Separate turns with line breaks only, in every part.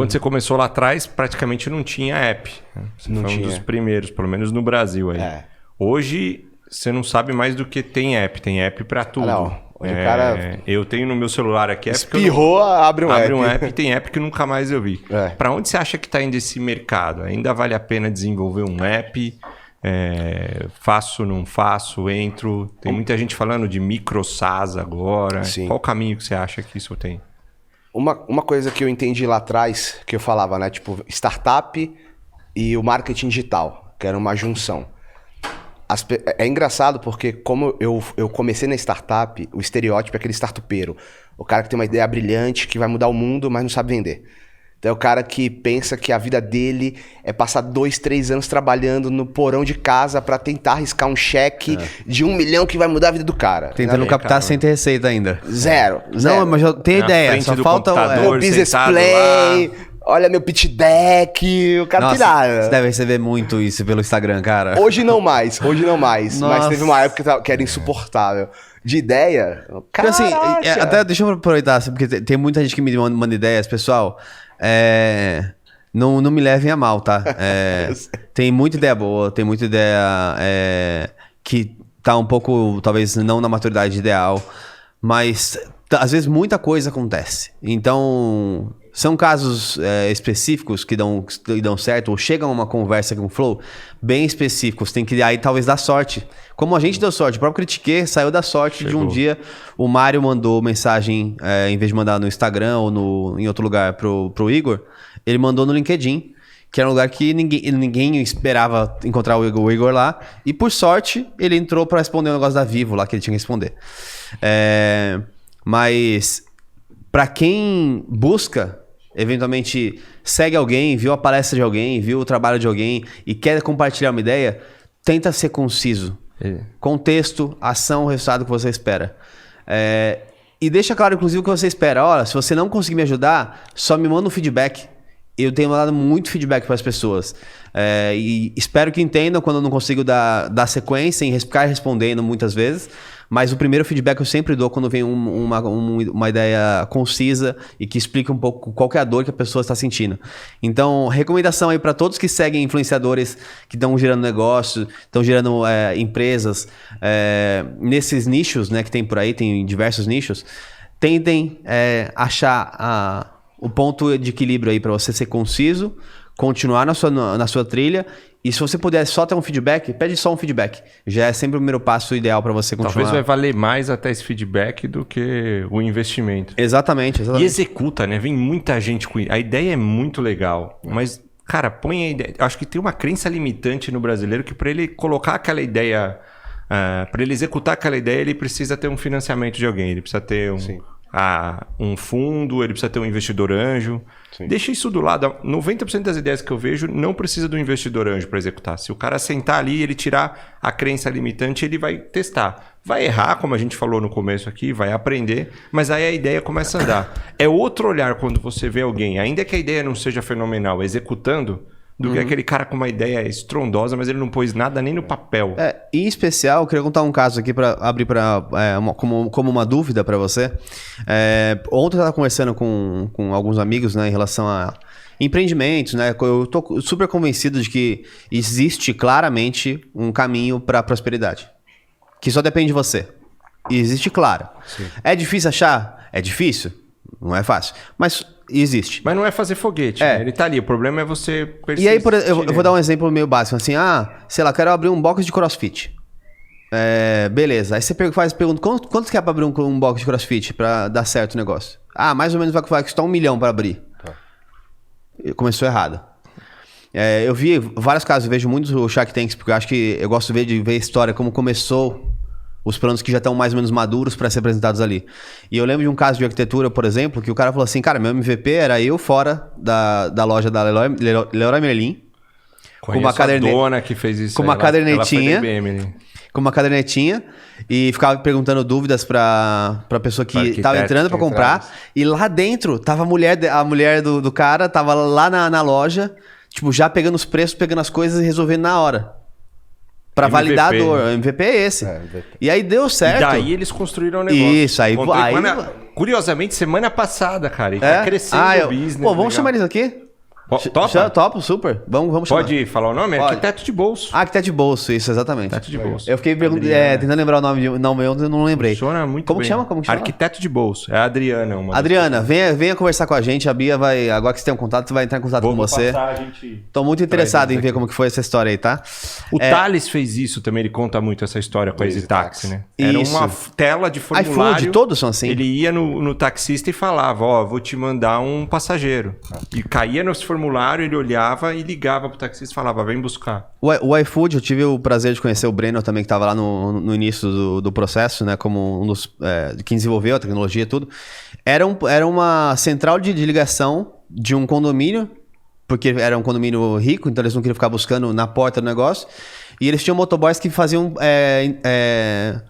quando você começou lá atrás, praticamente não tinha app. Né? Você foi um dos primeiros, pelo menos no Brasil. Aí. Hoje, você não sabe mais do que tem app. Tem app pra tudo. Não.
Hoje o cara...
Eu tenho no meu celular aqui...
Espirrou, abre um app.
E tem app que nunca mais eu vi. Pra onde você acha que tá indo esse mercado? Ainda vale a pena desenvolver um app? Faço, não faço, entro. Tem muita gente falando de micro SaaS agora. Sim. Qual o caminho que você acha que isso tem?
Uma coisa que eu entendi lá atrás, que eu falava, né? Tipo, startup e o marketing digital, que era uma junção. É engraçado porque como eu comecei na startup, o estereótipo é aquele startupeiro. O cara que tem uma ideia brilhante, que vai mudar o mundo, mas não sabe vender. Então é o cara que pensa que a vida dele é passar 2, 3 anos trabalhando no porão de casa pra tentar arriscar um cheque de 1 milhão que vai mudar a vida do cara.
Tentando captar sem ter receita ainda.
Zero.
Não, mas eu tenho ideia. Só falta
o business play, olha meu pitch deck, o cara pirada.
Você deve receber muito isso pelo Instagram, cara.
Hoje não mais. Mas teve uma época que era insuportável. De ideia, cara.
Assim, até deixa eu aproveitar, porque tem muita gente que me manda ideias, pessoal. Não me levem a mal, tá? Tem muita ideia boa, tem muita ideia que tá um pouco, talvez não na maturidade ideal, mas às vezes muita coisa acontece. Então, são casos específicos que dão certo, ou chegam a uma conversa com o Flow bem específicos, tem que aí talvez dar sorte. Como a gente deu sorte, o próprio Critique saiu da sorte de um dia, o Mário mandou mensagem, em vez de mandar no Instagram ou em outro lugar pro Igor, ele mandou no LinkedIn, que era um lugar que ninguém esperava encontrar o Igor lá, e por sorte ele entrou para responder um negócio da Vivo lá que ele tinha que responder. Mas para quem busca, eventualmente segue alguém, viu a palestra de alguém, viu o trabalho de alguém e quer compartilhar uma ideia, tenta ser conciso. Contexto, ação, resultado que você espera. E deixa claro, inclusive, o que você espera. Olha, se você não conseguir me ajudar, só me manda um feedback. Eu tenho dado muito feedback para as pessoas. E espero que entendam quando eu não consigo dar sequência em ficar respondendo muitas vezes. Mas o primeiro feedback eu sempre dou quando vem uma ideia concisa e que explica um pouco qual que é a dor que a pessoa está sentindo. Então, recomendação aí para todos que seguem influenciadores que estão gerando negócios, estão gerando empresas nesses nichos, né, que tem por aí, tem diversos nichos. Tentem achar o ponto de equilíbrio aí para você ser conciso, continuar na sua trilha. E se você puder só ter um feedback, pede só um feedback. Já é sempre o primeiro passo ideal para você continuar.
Talvez vai valer mais até esse feedback do que o investimento.
Exatamente.
E executa, né? Vem muita gente com... A ideia é muito legal, mas, cara, põe a ideia... Acho que tem uma crença limitante no brasileiro que para ele colocar aquela ideia... para ele executar aquela ideia, ele precisa ter um financiamento de alguém. Ele precisa ter um fundo, ele precisa ter um investidor anjo. Sim. Deixa isso do lado. 90% das ideias que eu vejo não precisa do investidor anjo para executar. Se o cara sentar ali e ele tirar a crença limitante, ele vai testar. Vai errar, como a gente falou no começo aqui, vai aprender, mas aí a ideia começa a andar. É outro olhar quando você vê alguém, ainda que a ideia não seja fenomenal, executando, do que aquele cara com uma ideia estrondosa, mas ele não pôs nada nem no papel.
Em especial, eu queria contar um caso aqui para abrir como uma dúvida para você. Ontem eu estava conversando com alguns amigos, né, em relação a empreendimentos, né? Eu estou super convencido de que existe claramente um caminho para a prosperidade, que só depende de você. E existe, claro. Sim. É difícil achar? É difícil. Não é fácil. Mas existe.
Mas não é fazer foguete. Né? Ele tá ali. O problema é você persistir.
E aí, eu vou dar um exemplo meio básico. Assim, sei lá, quero abrir um box de crossfit. Beleza. Aí você pergunta, quanto você quer pra abrir um box de crossfit pra dar certo o negócio? Mais ou menos vai custar 1 milhão pra abrir. Começou errado. Eu vi vários casos, eu vejo muito o Shark Tanks, porque eu acho que eu gosto de ver a história, como começou os planos que já estão mais ou menos maduros para ser apresentados ali. E eu lembro de um caso de arquitetura, por exemplo, que o cara falou assim, cara, meu MVP era eu fora da loja da Leroy Merlin,
com uma caderneta que fez isso.
Com uma cadernetinha. Com uma cadernetinha e ficava perguntando dúvidas pra pessoa que estava entrando para comprar. E lá dentro tava a mulher do cara, tava lá na loja, tipo, já pegando os preços, pegando as coisas e resolvendo na hora. Pra
MVP,
validar a dor.
né?
O MVP é esse.
MVP.
E aí deu certo.
E daí eles construíram o negócio.
Isso, aí-
Contei
aí-
curiosamente, semana passada, cara. E tá crescendo o business.
Pô, vamos
legal.
chamar eles aqui?
Topa?
Topo, super. Vamos chamar.
Pode falar o nome?
Pode.
Arquiteto de bolso.
Arquiteto de bolso, isso, exatamente.
Arquiteto de bolso.
Eu fiquei tentando lembrar o nome, não, eu não lembrei.
Funciona muito
Como
bem.
que chama? Como que chama?
Arquiteto de bolso. É a Adriana.
Adriana, venha conversar com a gente. A Bia vai, agora que você tem um contato, vai entrar em contato com você.
Passar, a gente...
Tô muito interessado em
eles
ver
aqui.
como que foi essa história aí, tá?
O Thales fez isso também, ele conta muito essa história com a Easy Taxi, né? Era
Isso.
uma tela de formulário.
iFood, todos são assim.
Ele ia no taxista e falava, ó, vou te mandar um passageiro. E caía nesse formulário, ele olhava e ligava pro taxista e falava, vem buscar.
O iFood, eu tive o prazer de conhecer o Breno também, que estava lá no início do processo, né? Como um dos quem desenvolveu a tecnologia e tudo. Era uma central de ligação de um condomínio, porque era um condomínio rico, então eles não queriam ficar buscando na porta do negócio. E eles tinham motoboys que faziam...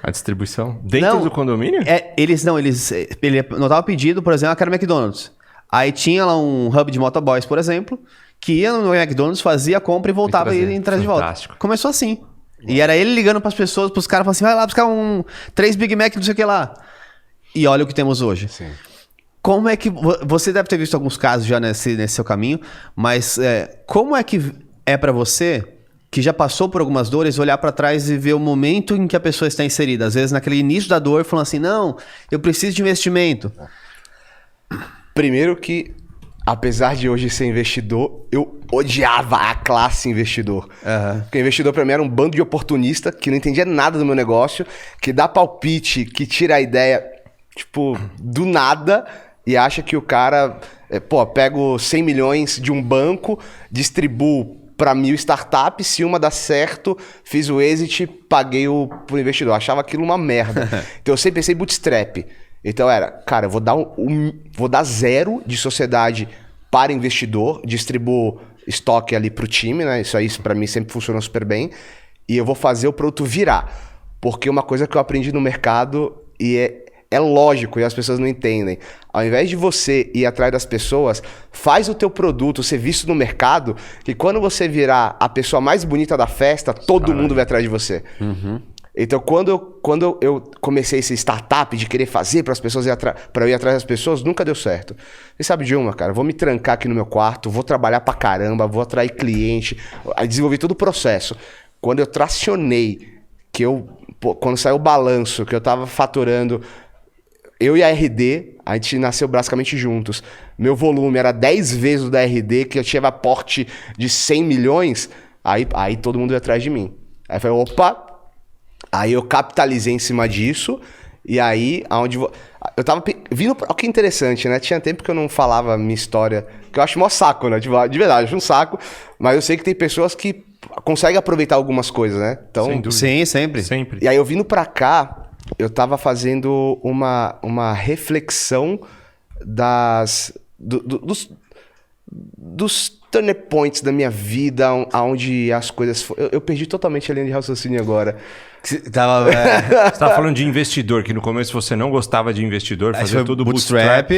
A distribuição? Dentro
Não,
do condomínio?
Ele anotava o pedido, por exemplo, que era McDonald's. Aí tinha lá um hub de motoboys, por exemplo, que ia no McDonald's, fazia a compra e voltava e trazia de volta.
Fantástico.
Começou assim. E era ele ligando pras pessoas, pros caras, falando assim, vai lá buscar 3 Big Mac, não sei o que lá. E olha o que temos hoje.
Sim.
Como é que... Você deve ter visto alguns casos já nesse seu caminho, mas como é que é pra você, que já passou por algumas dores, olhar pra trás e ver o momento em que a pessoa está inserida? Às vezes naquele início da dor, falando assim, não, eu preciso de investimento.
Primeiro que, apesar de hoje ser investidor, eu odiava a classe investidor. Porque investidor pra mim era um bando de oportunista que não entendia nada do meu negócio, que dá palpite, que tira a ideia, tipo, do nada e acha que o cara, pego 100 milhões de um banco, distribuo para 1.000 startups, se uma dá certo, fiz o exit, paguei pro investidor. Eu achava aquilo uma merda. Então eu sempre pensei bootstrap. Então era, cara, eu vou dar 0 de sociedade para investidor, distribuo estoque ali pro time, né? Isso para mim sempre funcionou super bem. E eu vou fazer o produto virar. Porque uma coisa que eu aprendi no mercado e é lógico e as pessoas não entendem. Ao invés de você ir atrás das pessoas, faz o teu produto ser visto no mercado, que quando você virar a pessoa mais bonita da festa, todo mundo vai atrás de você. Então, quando eu comecei esse startup de querer fazer para as pessoas para eu ir atrás das pessoas, nunca deu certo. Você sabe de uma, cara? Vou me trancar aqui no meu quarto, vou trabalhar pra caramba, vou atrair cliente, desenvolver todo o processo. Quando eu tracionei, quando saiu o balanço, que eu tava faturando, eu e a RD, a gente nasceu basicamente juntos. Meu volume era 10 vezes o da RD, que eu tinha aporte de 100 milhões, aí todo mundo ia atrás de mim. Aí eu falei, opa... Aí eu capitalizei em cima disso, e aí, eu tava vindo... Olha que interessante, né? Tinha tempo que eu não falava a minha história, que eu acho mó saco, né? Tipo, de verdade, eu acho um saco, mas eu sei que tem pessoas que conseguem aproveitar algumas coisas, né? Então,
Sem dúvida.
Sim, sempre.
Sempre.
E aí eu vindo pra cá, eu tava fazendo uma reflexão dos turning points da minha vida, onde as coisas... Eu perdi totalmente a linha de raciocínio agora.
Você estava falando de investidor, que no começo você não gostava de investidor, fazia
foi
tudo
bootstrap.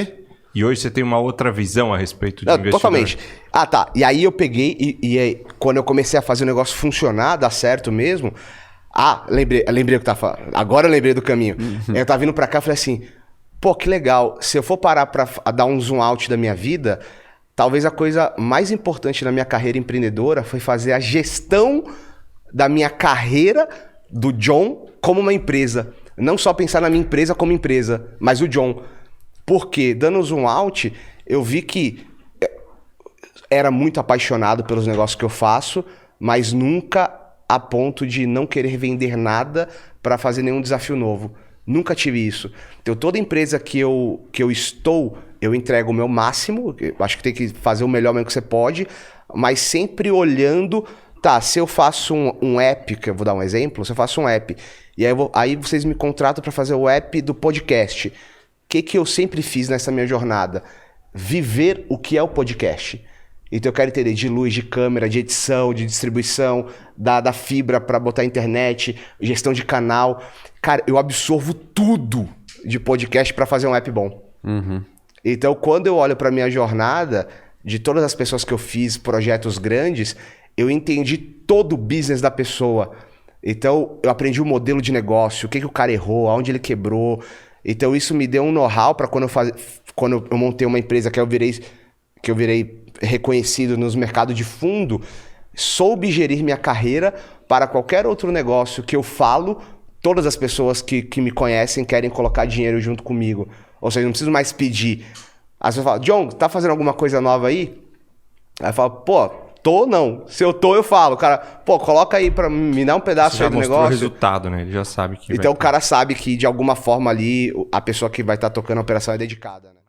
E hoje você tem uma outra visão a respeito de investidor.
Totalmente. Ah, tá. E aí eu peguei e aí, quando eu comecei a fazer o negócio funcionar, dar certo mesmo... lembrei o que tava falando. Agora eu lembrei do caminho. Eu tava vindo pra cá e falei assim, pô, que legal. Se eu for parar pra dar um zoom out da minha vida, talvez a coisa mais importante na minha carreira empreendedora foi fazer a gestão da minha carreira do John como uma empresa. Não só pensar na minha empresa como empresa, mas o John. Porque, dando zoom out, eu vi que era muito apaixonado pelos negócios que eu faço, mas nunca a ponto de não querer vender nada para fazer nenhum desafio novo. Nunca tive isso. Então, toda empresa que eu estou, eu entrego o meu máximo. Eu acho que tem que fazer o melhor mesmo que você pode, mas sempre olhando... Tá, se eu faço um app, que eu vou dar um exemplo, se eu faço um app, e aí vocês me contratam para fazer o app do podcast. O que eu sempre fiz nessa minha jornada? Viver o que é o podcast. Então eu quero entender de luz, de câmera, de edição, de distribuição, da fibra para botar internet, gestão de canal. Cara, eu absorvo tudo de podcast para fazer um app bom. Então quando eu olho para minha jornada, de todas as pessoas que eu fiz, projetos grandes... Eu entendi todo o business da pessoa. Então, eu aprendi o modelo de negócio, o que o cara errou, aonde ele quebrou. Então, isso me deu um know-how para quando eu montei uma empresa que eu virei reconhecido nos mercados de fundo, soube gerir minha carreira para qualquer outro negócio que eu falo, todas as pessoas que me conhecem querem colocar dinheiro junto comigo. Ou seja, não preciso mais pedir. As pessoas falam, John, tá fazendo alguma coisa nova aí? Aí eu falo, pô, tô não. Se eu tô, eu falo. Cara, pô, coloca aí pra me dar um pedaço aí do negócio.
O resultado, né? Ele já sabe que
então o cara sabe que de alguma forma ali a pessoa que vai estar tocando a operação é dedicada, né?